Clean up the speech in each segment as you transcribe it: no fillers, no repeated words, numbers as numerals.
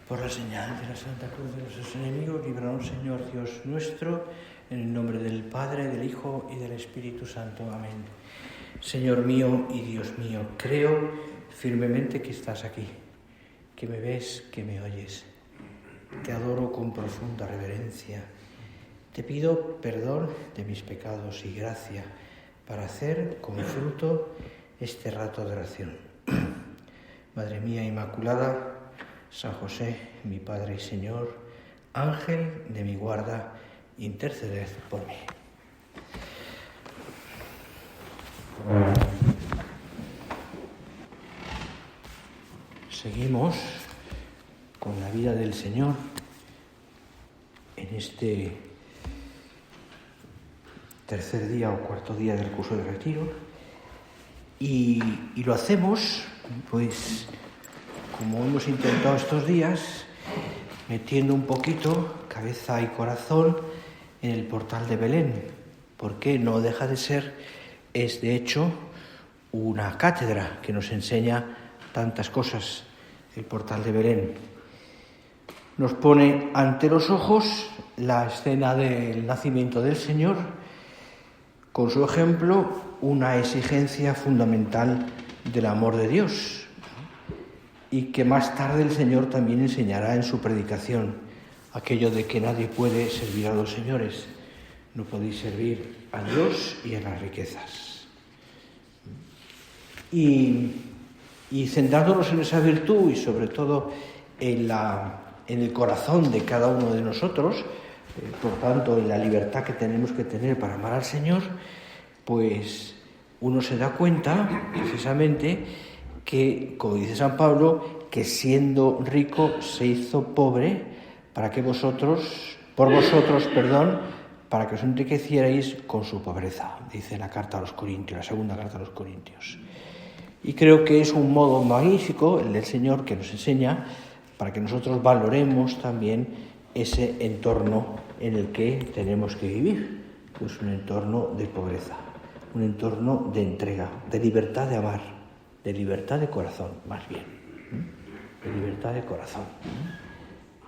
Por la señal de la Santa Cruz de nuestros enemigos, líbranos, Señor Dios nuestro, en el nombre del Padre, del Hijo y del Espíritu Santo. Amén. Señor mío y Dios mío, creo firmemente que estás aquí, que me ves, que me oyes. Te adoro con profunda reverencia. Te pido perdón de mis pecados y gracia para hacer con fruto este rato de oración. Madre mía Inmaculada, San José, mi Padre y Señor, Ángel de mi guarda, interceded por mí. Seguimos con la vida del Señor en este tercer día o cuarto día del curso de retiro y lo hacemos, pues, como hemos intentado estos días, metiendo un poquito cabeza y corazón en el portal de Belén, porque no deja de ser, es de hecho una cátedra que nos enseña tantas cosas, el portal de Belén. Nos pone ante los ojos la escena del nacimiento del Señor, con su ejemplo, una exigencia fundamental del amor de Dios, y que más tarde el Señor también enseñará en su predicación, aquello de que nadie puede servir a dos señores, no podéis servir a Dios y a las riquezas. Y centrándonos en esa virtud y sobre todo en el corazón de cada uno de nosotros, por tanto en la libertad que tenemos que tener para amar al Señor, pues uno se da cuenta precisamente que, como dice San Pablo, que siendo rico se hizo pobre para que para que os enriquecierais con su pobreza, dice la carta a los Corintios, la segunda carta a los Corintios. Y creo que es un modo magnífico el del Señor que nos enseña para que nosotros valoremos también ese entorno en el que tenemos que vivir, pues un entorno de pobreza, un entorno de entrega, de libertad de amar, de libertad de corazón, más bien, de libertad de corazón,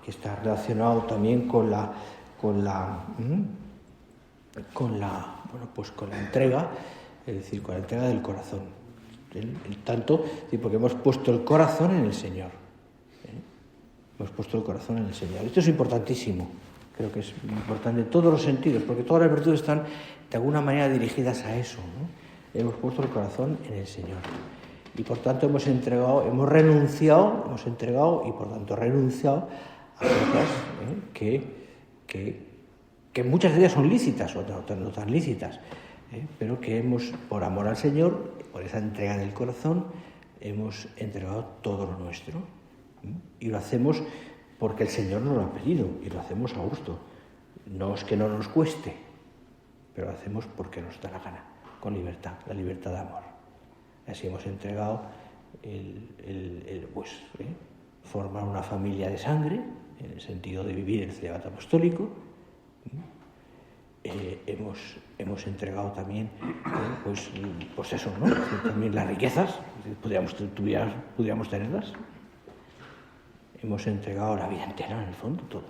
que está relacionado también con la entrega, es decir, con la entrega del corazón, porque hemos puesto el corazón en el Señor, hemos puesto el corazón en el Señor. Esto es importantísimo, creo que es importante en todos los sentidos, porque todas las virtudes están de alguna manera dirigidas a eso, ¿no? Hemos puesto el corazón en el Señor. Y por tanto hemos entregado y por tanto renunciado a cosas que muchas de ellas son lícitas o no tan lícitas, pero que por amor al Señor, por esa entrega del corazón, hemos entregado todo lo nuestro. Y lo hacemos porque el Señor nos lo ha pedido y lo hacemos a gusto. No es que no nos cueste, pero lo hacemos porque nos da la gana, con libertad, la libertad de amor. Así hemos entregado formar una familia de sangre, en el sentido de vivir el celibato apostólico. Hemos entregado también, pues eso, ¿no? También las riquezas, pudiéramos tenerlas. Hemos entregado la vida entera, en el fondo, todo.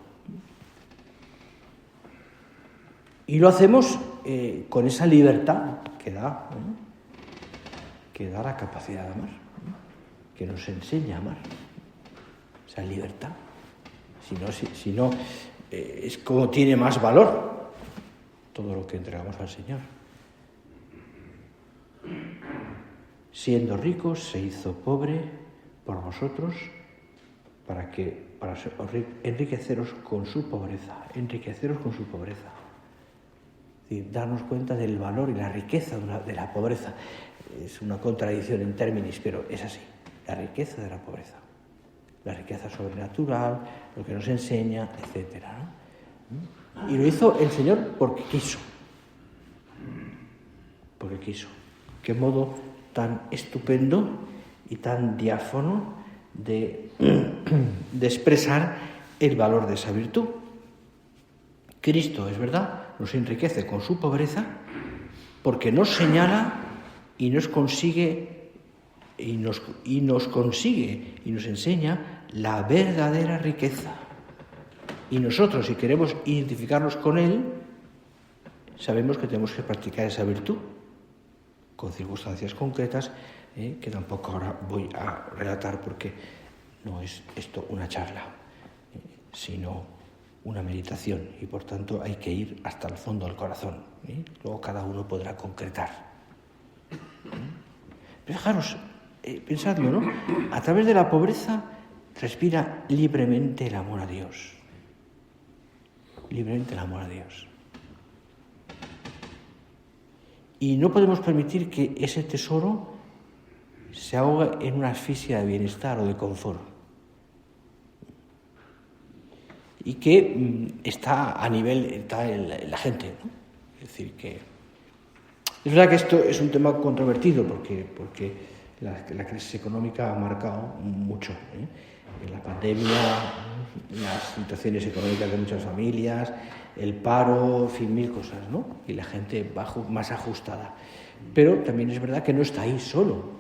Y lo hacemos con esa libertad que da la capacidad de amar, que nos enseña a amar, esa libertad. Si no, es como tiene más valor todo lo que entregamos al Señor. Siendo ricos se hizo pobre por vosotros para enriqueceros con su pobreza, Es decir, darnos cuenta del valor y la riqueza de la pobreza. Es una contradicción en términos, pero es así, la riqueza de la pobreza, la riqueza sobrenatural, lo que nos enseña, etc., ¿no? Y lo hizo el Señor porque quiso. Qué modo tan estupendo y tan diáfano de expresar el valor de esa virtud. Cristo, es verdad, nos enriquece con su pobreza porque nos señala y nos consigue y nos enseña la verdadera riqueza. Y nosotros, si queremos identificarnos con Él, sabemos que tenemos que practicar esa virtud, con circunstancias concretas, que tampoco ahora voy a relatar porque no es esto una charla, sino una meditación, y por tanto hay que ir hasta el fondo del corazón. Luego cada uno podrá concretar. Pero fijaros, pensadlo, ¿no? A través de la pobreza respira libremente el amor a Dios. Libremente el amor a Dios. Y no podemos permitir que ese tesoro se ahogue en una asfixia de bienestar o de confort. Y que está a nivel, está en la gente, ¿no? Es decir, que es verdad que esto es un tema controvertido porque la crisis económica ha marcado mucho, En la pandemia, las situaciones económicas de muchas familias, el paro, en fin, mil cosas, ¿no? Y la gente más ajustada. Pero también es verdad que no está ahí solo,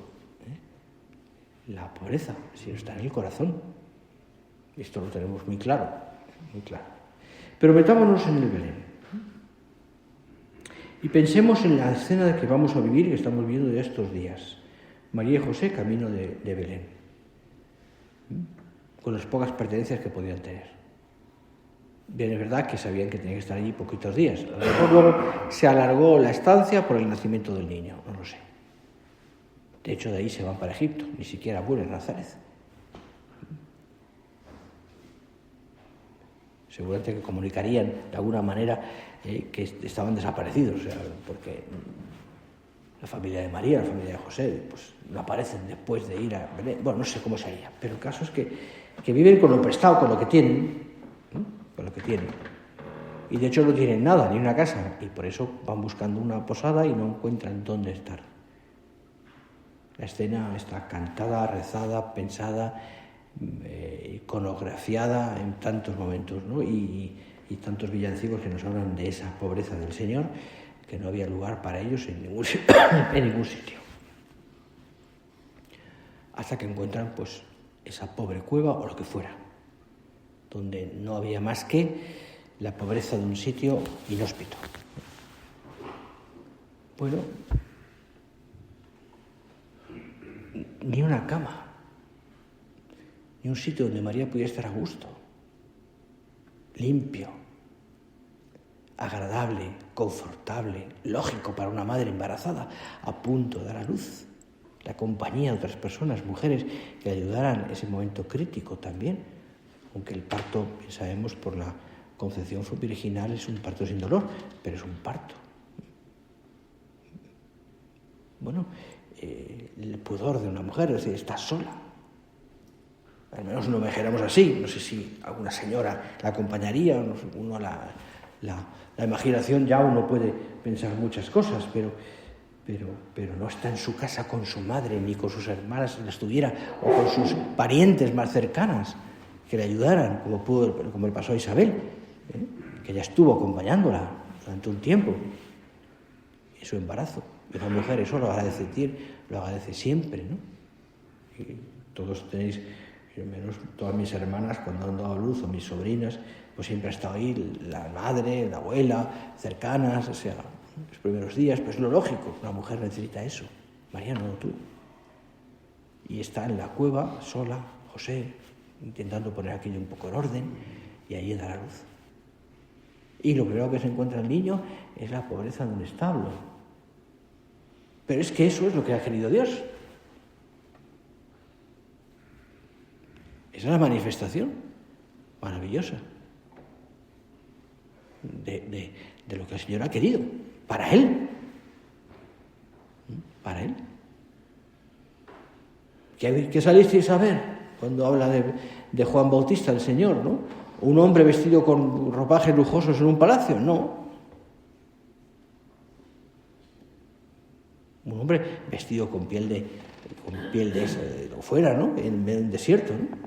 la pobreza, sino está en el corazón. Esto lo tenemos muy claro, muy claro. Pero metámonos en el Belén. Y pensemos en la escena que vamos a vivir, que estamos viendo de estos días. María y José, camino de Belén, con las pocas pertenencias que podían tener. Bien, es verdad que sabían que tenían que estar allí poquitos días. A lo mejor luego se alargó la estancia por el nacimiento del niño, no lo sé. De hecho, de ahí se van para Egipto, ni siquiera vuelven a Nazaret. Seguramente que comunicarían de alguna manera que estaban desaparecidos, porque la familia de María, la familia de José, pues no aparecen después de ir a Belén. Bueno, no sé cómo sería, pero el caso es que viven con lo prestado, con lo que tienen, con lo que tienen. Y de hecho no tienen nada, ni una casa, y por eso van buscando una posada y no encuentran dónde estar. La escena está cantada, rezada, pensada, iconografiada en tantos momentos, ¿no? Y tantos villancicos que nos hablan de esa pobreza del Señor, que no había lugar para ellos en ningún sitio. Hasta que encuentran, pues, esa pobre cueva o lo que fuera, donde no había más que la pobreza de un sitio inhóspito. Bueno, ni una cama, ni un sitio donde María pudiera estar a gusto, limpio, agradable, confortable, lógico para una madre embarazada a punto de dar a luz. La compañía de otras personas, mujeres, que le ayudaran en ese momento crítico también, aunque el parto, bien sabemos, por la concepción virginal es un parto sin dolor, pero es un parto. Bueno, el pudor de una mujer, es decir, está sola. Al menos no dijéramos así, no sé si alguna señora la acompañaría, uno la imaginación ya uno puede pensar muchas cosas, pero no está en su casa con su madre, ni con sus hermanas si la estuviera, o con sus parientes más cercanas, que le ayudaran, como le pasó a Isabel, que ella estuvo acompañándola durante un tiempo en su embarazo. Y la mujer eso lo agradece siempre, ¿no? Y todos tenéis, menos todas mis hermanas cuando han dado a luz, o mis sobrinas, pues siempre ha estado ahí la madre, la abuela, cercanas, o sea, los primeros días, pues lo lógico, una mujer necesita eso. María no lo tuvo. Y está en la cueva, sola, José, intentando poner aquello un poco en orden, y ahí da la luz. Y lo primero que se encuentra el niño es la pobreza de un establo. Pero es que eso es lo que ha querido Dios. Esa es la manifestación maravillosa de lo que el Señor ha querido, para Él. Para Él. ¿Qué salisteis a ver cuando habla de Juan Bautista, el Señor, ¿no? ¿Un hombre vestido con ropajes lujosos en un palacio? No. Un hombre vestido con piel de fuera, ¿no? En medio de un desierto, ¿no?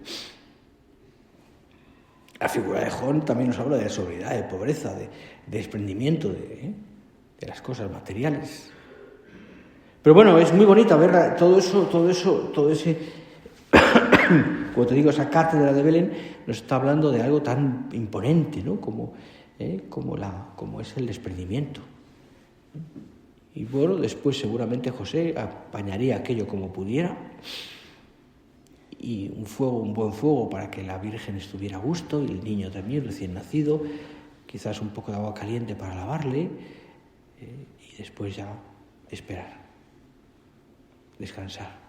La figura de Juan también nos habla de sobriedad, de pobreza, de desprendimiento de las cosas materiales. Pero bueno, es muy bonita ver todo ese Como te digo, esa cátedra de Belén nos está hablando de algo tan imponente, ¿no? Como es el desprendimiento. Y bueno, después seguramente José apañaría aquello como pudiera, y un buen fuego para que la Virgen estuviera a gusto, y el niño también recién nacido, quizás un poco de agua caliente para lavarle, y después ya esperar, descansar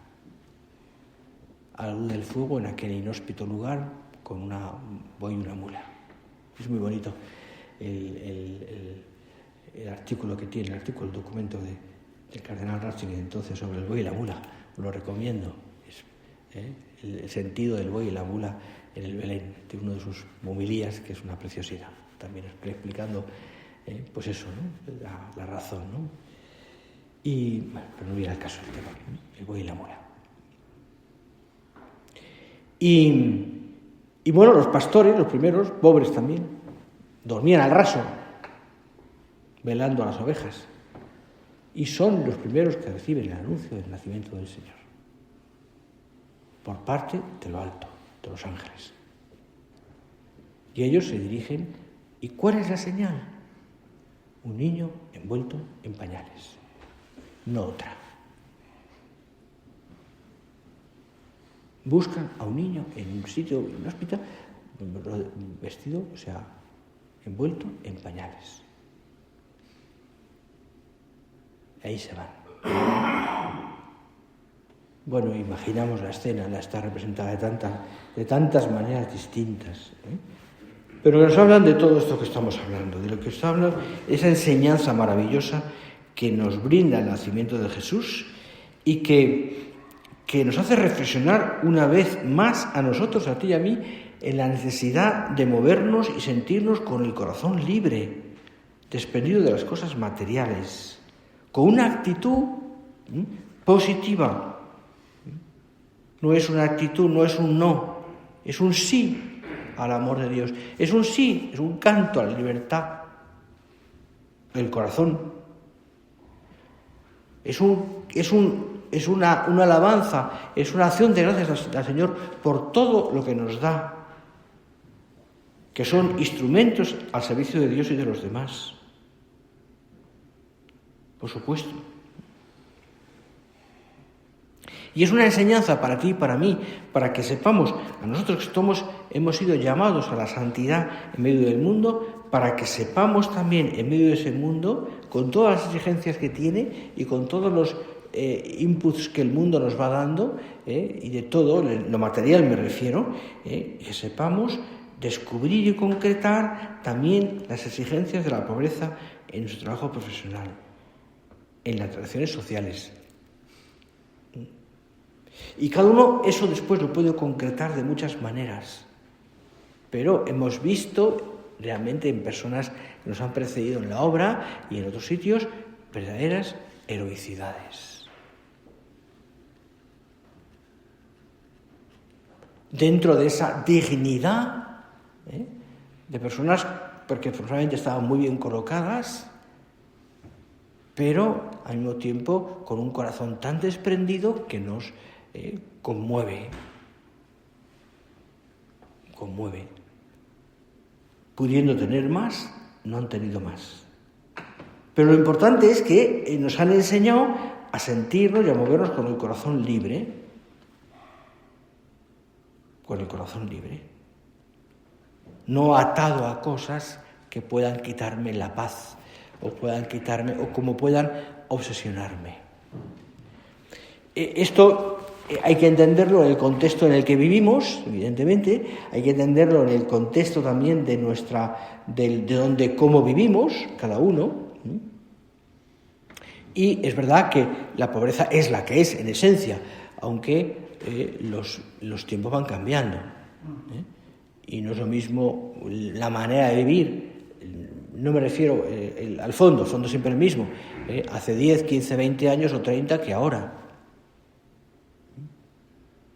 a la luz del fuego en aquel inhóspito lugar con un buey y una mula. Es muy bonito el artículo que tiene, el documento del cardenal Ratzinger entonces sobre el buey y la mula. Os lo recomiendo. El sentido del buey y la mula en el Belén, de uno de sus homilías, que es una preciosidad, también explicando pues eso, ¿no? La razón, ¿no? Y bueno, pero no viene al caso el tema, ¿no? El buey y la mula. Y bueno, los pastores, los primeros, pobres también, dormían al raso, velando a las ovejas, y son los primeros que reciben el anuncio del nacimiento del Señor, por parte de lo alto, de los ángeles. Y ellos se dirigen, ¿y cuál es la señal? Un niño envuelto en pañales, no otra. Buscan a un niño en un sitio, en un hospital, vestido, o sea, envuelto en pañales. Ahí se van. Bueno, imaginamos la escena, la está representada de tantas maneras distintas, Pero nos hablan de todo esto que estamos hablando, de lo que nos habla esa enseñanza maravillosa que nos brinda el nacimiento de Jesús y que nos hace reflexionar una vez más a nosotros, a ti y a mí, en la necesidad de movernos y sentirnos con el corazón libre, desprendido de las cosas materiales, con una actitud positiva. No es una actitud, no es un no, es un sí al amor de Dios. Es un sí, es un canto a la libertad del corazón. Es una alabanza, es una acción de gracias al Señor por todo lo que nos da, que son instrumentos al servicio de Dios y de los demás. Por supuesto. Y es una enseñanza para ti y para mí, para que sepamos, a nosotros que hemos sido llamados a la santidad en medio del mundo, para que sepamos también en medio de ese mundo, con todas las exigencias que tiene y con todos los inputs que el mundo nos va dando, y de todo, lo material me refiero, que sepamos descubrir y concretar también las exigencias de la pobreza en nuestro trabajo profesional, en las relaciones sociales. Y cada uno eso después lo puede concretar de muchas maneras. Pero hemos visto realmente en personas que nos han precedido en la obra y en otros sitios verdaderas heroicidades. Dentro de esa dignidad de personas porque probablemente estaban muy bien colocadas, pero al mismo tiempo con un corazón tan desprendido que nos conmueve. Pudiendo tener más, no han tenido más. Pero lo importante es que nos han enseñado a sentirnos y a movernos con el corazón libre. Con el corazón libre. No atado a cosas que puedan quitarme la paz, o como puedan obsesionarme. Esto hay que entenderlo en el contexto en el que vivimos, evidentemente, hay que entenderlo en el contexto también de cómo vivimos cada uno. Y es verdad que la pobreza es la que es en esencia, aunque los tiempos van cambiando. Y no es lo mismo la manera de vivir. No me refiero al fondo, el fondo es siempre el mismo, hace 10, 15, 20 años o 30 que ahora.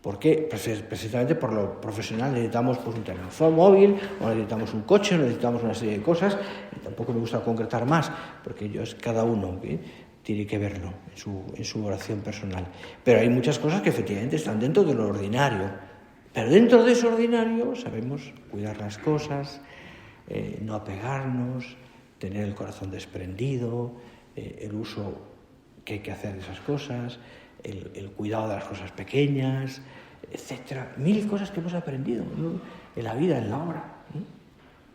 ¿Por qué? Precisamente por lo profesional necesitamos un teléfono móvil, o necesitamos un coche, o necesitamos una serie de cosas. Y tampoco me gusta concretar más, porque cada uno tiene que verlo en su oración personal. Pero hay muchas cosas que efectivamente están dentro de lo ordinario, Pero dentro de eso ordinario sabemos cuidar las cosas, no apegarnos, tener el corazón desprendido, el uso que hay que hacer de esas cosas, el cuidado de las cosas pequeñas, etcétera. 1000 cosas que hemos aprendido, ¿no?, en la vida, en la obra,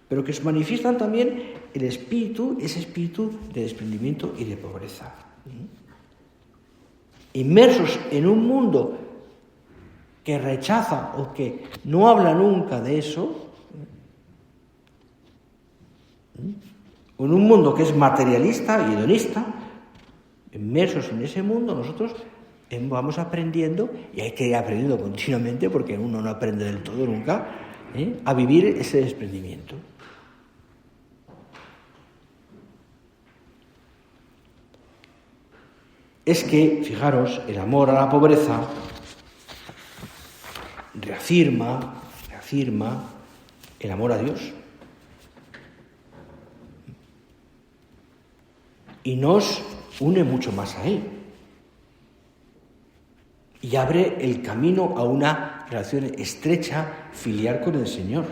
pero que manifiestan también el espíritu, ese espíritu de desprendimiento y de pobreza. Inmersos en un mundo que rechaza o que no habla nunca de eso, en un mundo que es materialista y hedonista, inmersos en ese mundo, nosotros vamos aprendiendo, y hay que ir aprendiendo continuamente, porque uno no aprende del todo nunca, a vivir ese desprendimiento. Es que, fijaros, el amor a la pobreza reafirma el amor a Dios. Y nos une mucho más a Él. Y abre el camino a una relación estrecha, filial con el Señor.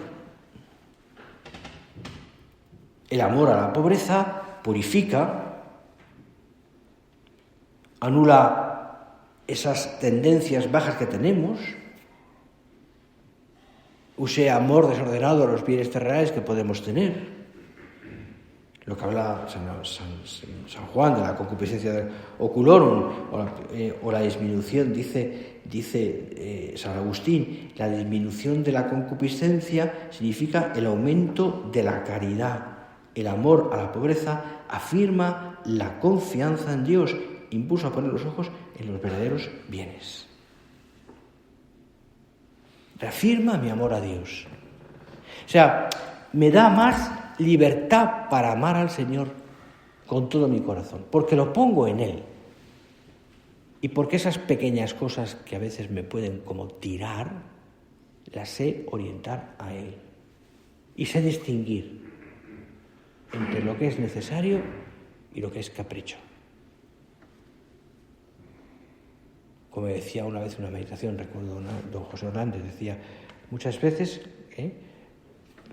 El amor a la pobreza purifica, anula esas tendencias bajas que tenemos, use amor desordenado a los bienes terrenales que podemos tener. Lo que habla San Juan de la concupiscencia oculorum, o la disminución, dice San Agustín, la disminución de la concupiscencia significa el aumento de la caridad. El amor a la pobreza afirma la confianza en Dios, impulsa a poner los ojos en los verdaderos bienes. Reafirma mi amor a Dios. O sea, me da más libertad para amar al Señor con todo mi corazón, porque lo pongo en Él. Y porque esas pequeñas cosas que a veces me pueden como tirar, las sé orientar a Él. Y sé distinguir entre lo que es necesario y lo que es capricho. Como decía una vez en una meditación, recuerdo, don José Hernández decía, muchas veces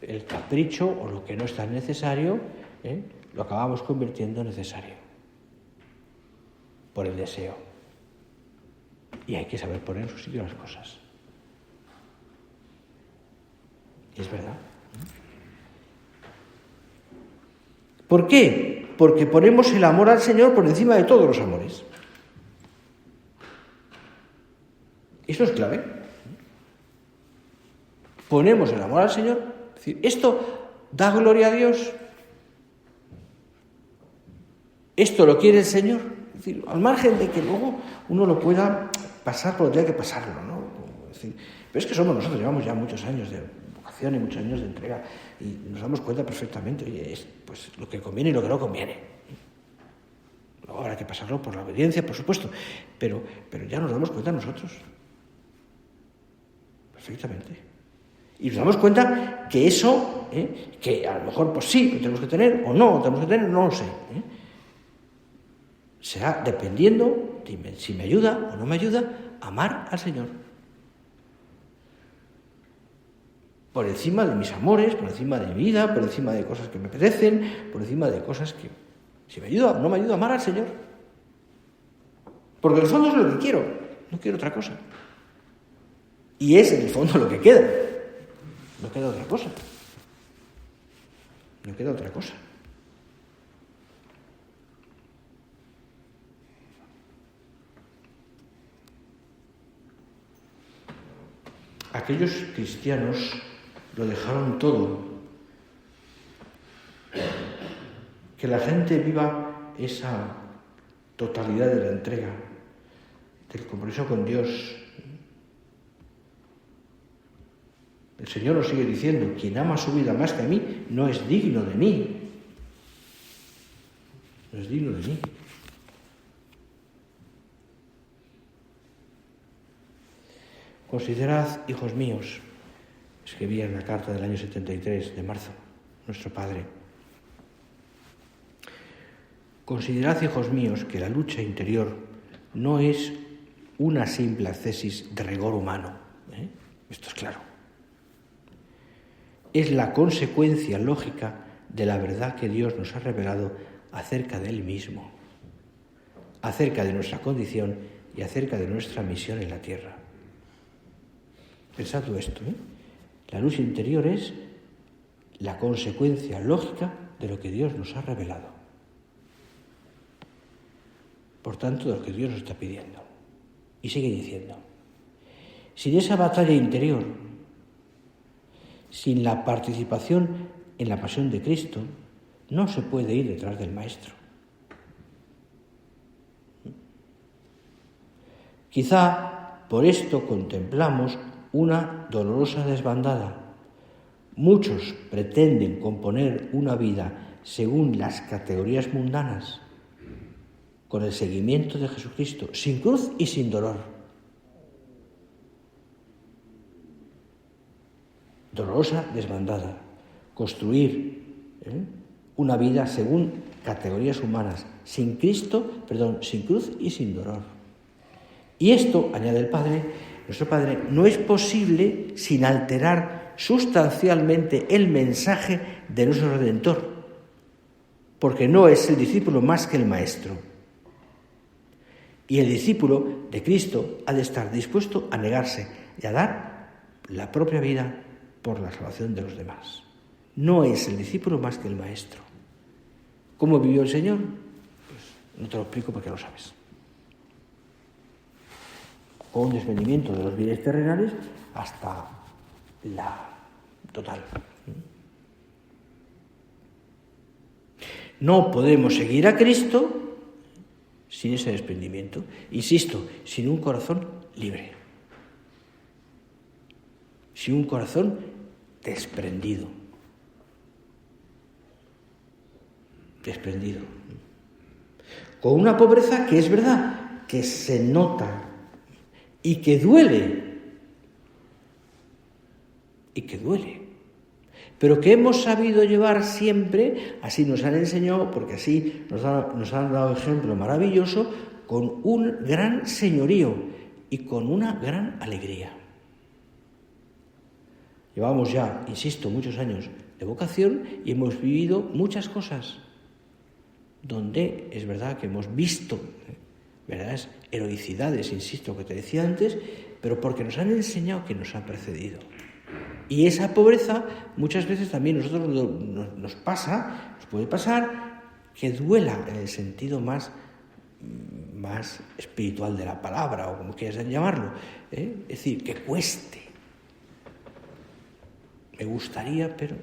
el capricho o lo que no es tan necesario, lo acabamos convirtiendo en necesario por el deseo. Y hay que saber poner en su sitio las cosas. Y es verdad. ¿Por qué? Porque ponemos el amor al Señor por encima de todos los amores. Esto es clave. Ponemos el amor al Señor. Es decir, esto da gloria a Dios. Esto lo quiere el Señor. Es decir, al margen de que luego uno lo pueda pasar por donde hay que pasarlo, ¿no? Es decir, pero es que somos nosotros, llevamos ya muchos años de vocación y muchos años de entrega y nos damos cuenta perfectamente, oye, es pues lo que conviene y lo que no conviene. Luego habrá que pasarlo por la obediencia, por supuesto, pero ya nos damos cuenta nosotros. Perfectamente. Y nos damos cuenta que eso, que a lo mejor pues sí, lo tenemos que tener o no lo tenemos que tener, no lo sé. Será dependiendo si me ayuda o no me ayuda a amar al Señor. Por encima de mis amores, por encima de mi vida, por encima de cosas que me apetecen, por encima de cosas que, si me ayuda o no me ayuda a amar al Señor. Porque en el fondo es lo que quiero, no quiero otra cosa. Y es en el fondo lo que queda. No queda otra cosa. No queda otra cosa. Aquellos cristianos lo dejaron todo. Que la gente viva esa totalidad de la entrega, del compromiso con Dios. El Señor nos sigue diciendo, quien ama su vida más que a mí, no es digno de mí. No es digno de mí. Considerad, hijos míos, escribía en la carta del año 73 de marzo, nuestro Padre. Considerad, hijos míos, que la lucha interior no es una simple ascesis de rigor humano, Esto es claro. Es la consecuencia lógica de la verdad que Dios nos ha revelado acerca de Él mismo, acerca de nuestra condición y acerca de nuestra misión en la tierra. Pensad esto, La luz interior es la consecuencia lógica de lo que Dios nos ha revelado. Por tanto, de lo que Dios nos está pidiendo. Y sigue diciendo, sin esa batalla interior, sin la participación en la pasión de Cristo, no se puede ir detrás del Maestro. Quizá por esto contemplamos una dolorosa desbandada. Muchos pretenden componer una vida según las categorías mundanas, con el seguimiento de Jesucristo, sin cruz y sin dolor. Dolorosa desbandada. Construir una vida según categorías humanas, sin cruz y sin dolor. Y esto, añade el Padre, nuestro Padre, no es posible sin alterar sustancialmente el mensaje de nuestro Redentor, porque no es el discípulo más que el Maestro. Y el discípulo de Cristo ha de estar dispuesto a negarse y a dar la propia vida por la salvación de los demás. No es el discípulo más que el Maestro. ¿Cómo vivió el Señor? Pues no te lo explico porque lo sabes. Con un desprendimiento de los bienes terrenales hasta la total. No podemos seguir a Cristo sin ese desprendimiento. Insisto, sin un corazón libre. Sin un corazón desprendido. Desprendido. Con una pobreza que es verdad, que se nota y que duele. Y que duele. Pero que hemos sabido llevar siempre, así nos han enseñado, porque así nos han dado ejemplo maravilloso, con un gran señorío y con una gran alegría. Llevamos ya, insisto, muchos años de vocación y hemos vivido muchas cosas donde es verdad que hemos visto verdaderas heroicidades, insisto, que te decía antes, pero porque nos han enseñado que nos han precedido. Y esa pobreza muchas veces también nosotros nos puede pasar que duela en el sentido más espiritual de la palabra, o como quieras llamarlo, Es decir, que cueste. Me gustaría, pero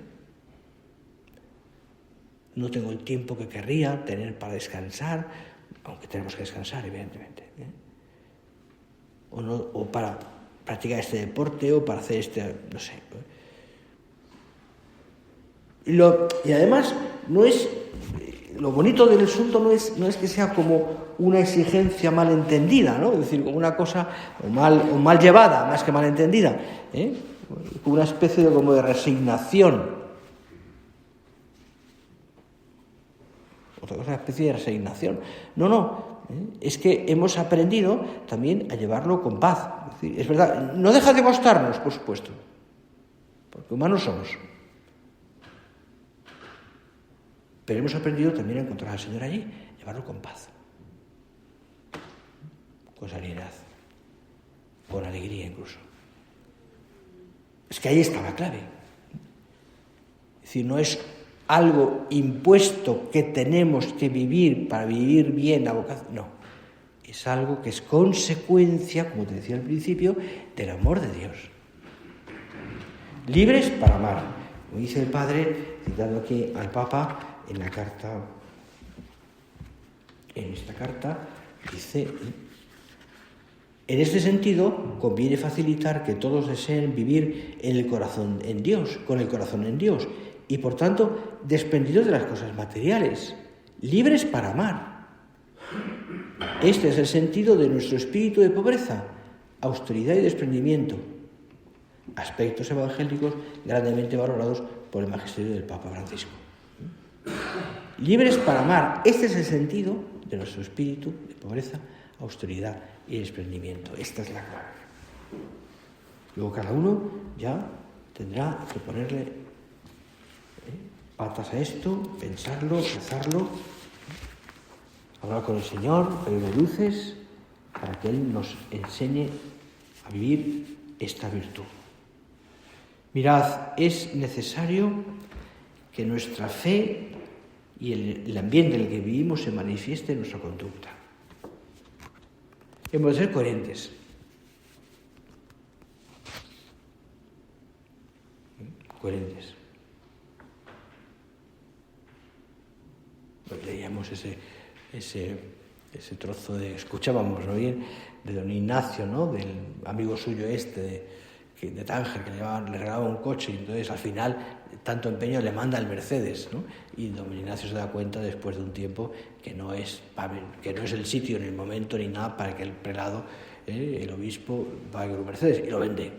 no tengo el tiempo que querría tener para descansar, aunque tenemos que descansar, evidentemente, o para practicar este deporte, o para hacer no sé. Y además, no es lo bonito del asunto no es que sea como una exigencia mal entendida, ¿no? Es decir, como una cosa o mal llevada, más que mal entendida, como una especie de resignación. Otra cosa, una especie de resignación. No, es que hemos aprendido también a llevarlo con paz. Es decir, es verdad, no deja de costarnos, por supuesto, porque humanos somos. Pero hemos aprendido también a encontrar al Señor allí, llevarlo con paz, con serenidad, con alegría incluso. Es que ahí está la clave. Es decir, no es algo impuesto que tenemos que vivir para vivir bien la vocación. No, es algo que es consecuencia, como te decía al principio, del amor de Dios. Libres para amar. Como dice el Padre, citando aquí al Papa, en esta carta, dice: en este sentido, conviene facilitar que todos deseen vivir con el corazón en Dios, y por tanto, desprendidos de las cosas materiales, libres para amar. Este es el sentido de nuestro espíritu de pobreza, austeridad y desprendimiento, aspectos evangélicos grandemente valorados por el magisterio del Papa Francisco. Libres para amar, este es el sentido de nuestro espíritu de pobreza, austeridad y desprendimiento. Esta es la clave. Luego cada uno ya tendrá que ponerle patas a esto, pensarlo, rezarlo, hablar con el Señor, pedirle luces, para que Él nos enseñe a vivir esta virtud. Mirad, es necesario que nuestra fe y el ambiente en el que vivimos se manifieste en nuestra conducta. Hemos de ser coherentes. Coherentes. Pues leíamos ese trozo escuchábamos, ¿no?, bien, de don Ignacio, ¿no?, del amigo suyo de Tánger, que le regalaba un coche, y entonces al final tanto empeño le manda el Mercedes, ¿no? Y don Ignacio se da cuenta después de un tiempo que no es el sitio ni el momento ni nada para que el prelado, el obispo, pague un Mercedes, y lo vende,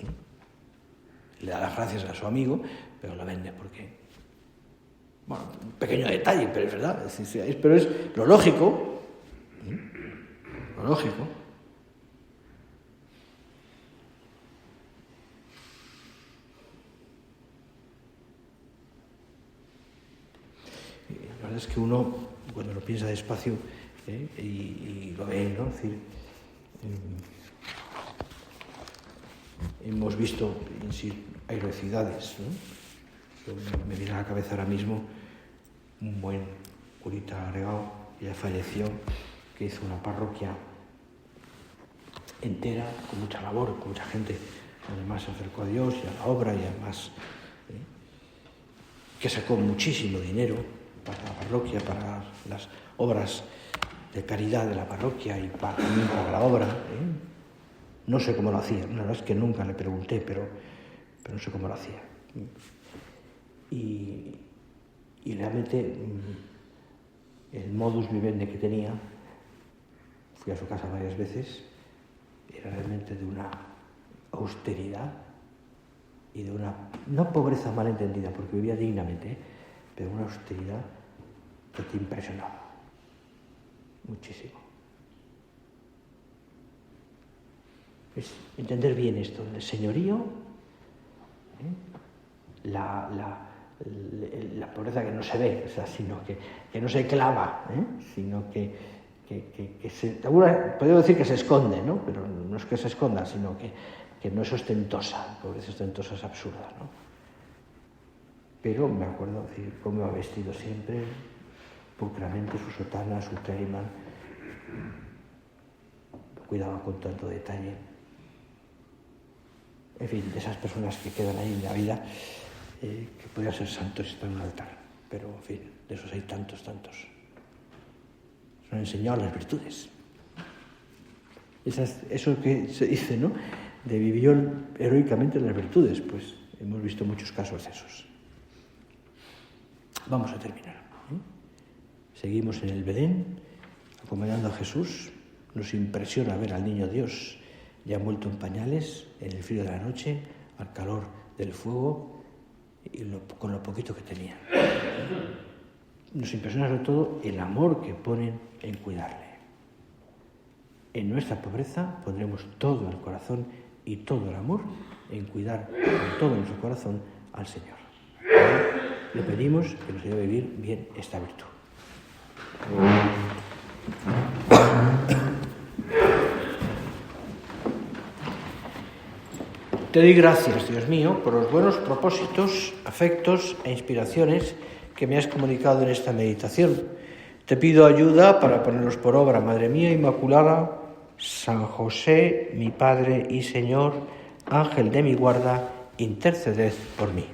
¿no? Le da las gracias a su amigo, pero lo vende porque, bueno, un pequeño detalle, pero es verdad, pero es lo lógico, lo lógico. La verdad es que uno, cuando lo piensa despacio y lo ve, ¿no? Es decir, hemos visto heroicidades, ¿no? Me viene a la cabeza ahora mismo un buen curita agregado, que ya falleció, que hizo una parroquia entera, con mucha labor, con mucha gente, además se acercó a Dios y a la obra, y además que sacó muchísimo dinero para la parroquia, para las obras de caridad de la parroquia y también para la obra. No sé cómo lo hacía, la verdad es que nunca le pregunté, pero no sé cómo lo hacía. Y realmente el modus vivendi que tenía, fui a su casa varias veces, era realmente de una austeridad y de una, no pobreza mal entendida, porque vivía dignamente, pero una austeridad que te impresionaba muchísimo. Es entender bien esto, el señorío, la pobreza que no se ve, o sea, sino que no se clava, sino que podemos decir que se esconde, ¿no? Pero no es que se esconda, sino que no es ostentosa. La pobreza ostentosa es absurda, ¿no? Pero me acuerdo decir cómo iba vestido siempre, pulcramente, su sotana, su taiman, lo cuidaba con tanto detalle. En fin, de esas personas que quedan ahí en la vida, que podrían ser santos y están en un altar, pero en fin, de esos hay tantos. Nos han enseñado las virtudes. Eso que se dice, ¿no?, de vivió heroicamente las virtudes, pues hemos visto muchos casos de esos. Vamos a terminar. Seguimos en el Belén, acompañando a Jesús. Nos impresiona ver al niño Dios ya envuelto en pañales, en el frío de la noche, al calor del fuego y con lo poquito que tenía. Nos impresiona sobre todo el amor que ponen en cuidarle. En nuestra pobreza pondremos todo el corazón y todo el amor en cuidar con todo nuestro corazón al Señor. Le pedimos que nos ayude a vivir bien esta virtud. Te doy gracias, Dios mío, por los buenos propósitos, afectos e inspiraciones que me has comunicado en esta meditación. Te pido ayuda para ponerlos por obra, Madre mía Inmaculada, San José, mi Padre y Señor, Ángel de mi guarda, interceded por mí.